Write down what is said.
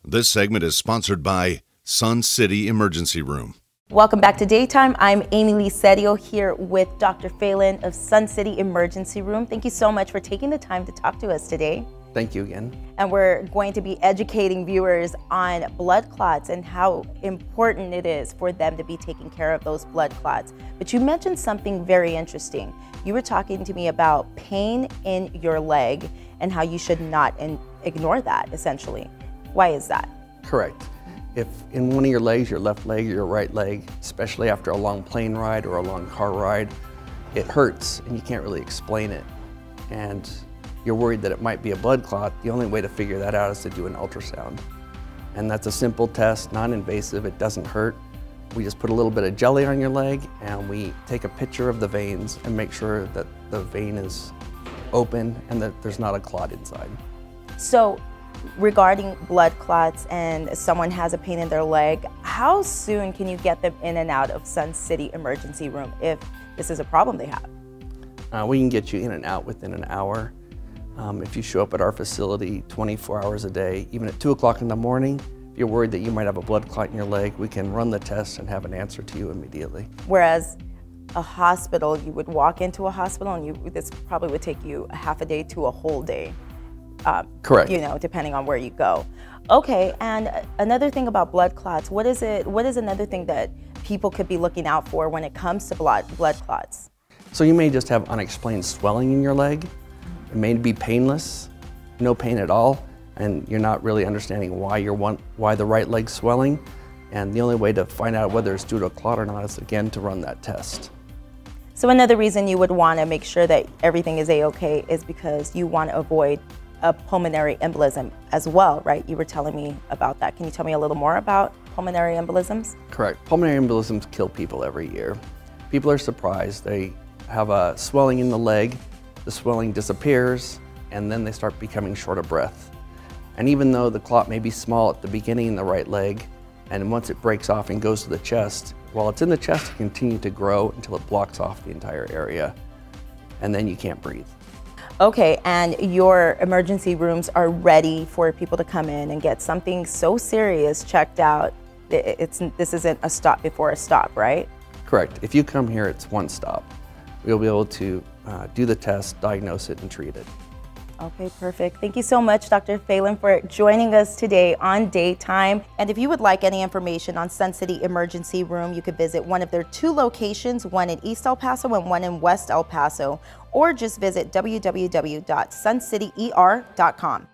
This segment is sponsored by SunCity Emergency Room. Welcome back to Daytime. I'm Amy Lee Sedio here with Dr. Phelan of SunCity Emergency Room. Thank you so much for taking the time to talk to us today. Thank you again. And we're going to be educating viewers on blood clots and how important it is for them to be taking care of those blood clots. But you mentioned something very interesting. You were talking to me about pain in your leg and how you should not ignore that, essentially. Why is that? Correct. If in one of your legs, your left leg or your right leg, especially after a long plane ride or a long car ride, it hurts and you can't really explain it. And you're worried that it might be a blood clot, the only way to figure that out is to do an ultrasound. And that's a simple test, non-invasive, it doesn't hurt. We just put a little bit of jelly on your leg and we take a picture of the veins and make sure that the vein is open and that there's not a clot inside. So, regarding blood clots and someone has a pain in their leg, how soon can you get them in and out of SunCity Emergency Room if this is a problem they have? We can get you in and out within an hour. If you show up at our facility 24 hours a day, even at 2 o'clock in the morning, if you're worried that you might have a blood clot in your leg, we can run the test and have an answer to you immediately. Whereas a hospital, you would walk into a hospital and this probably would take you a half a day to a whole day. Correct. You know, depending on where you go. Okay, and another thing about blood clots, what is another thing that people could be looking out for when it comes to blood clots? So you may just have unexplained swelling in your leg. It may be painless, no pain at all, and you're not really understanding why the right leg's swelling. And the only way to find out whether it's due to a clot or not is again to run that test. So another reason you would want to make sure that everything is a-okay is because you want to avoid a pulmonary embolism as well, right? You were telling me about that. Can you tell me a little more about pulmonary embolisms? Correct. Pulmonary embolisms kill people every year. People are surprised. They have a swelling in the leg, the swelling disappears, and then they start becoming short of breath. And even though the clot may be small at the beginning in the right leg, and once it breaks off and goes to the chest, while it's in the chest, it continues to grow until it blocks off the entire area, and then you can't breathe. Okay, and your emergency rooms are ready for people to come in and get something so serious checked out. This isn't a stop before a stop, right? Correct. If you come here, it's one stop. We'll be able to do the test, diagnose it, and treat it. Okay, perfect. Thank you so much, Dr. Phelan, for joining us today on Daytime. And if you would like any information on SunCity Emergency Room, you could visit one of their 2 locations, one in East El Paso and one in West El Paso, or just visit www.suncityer.com.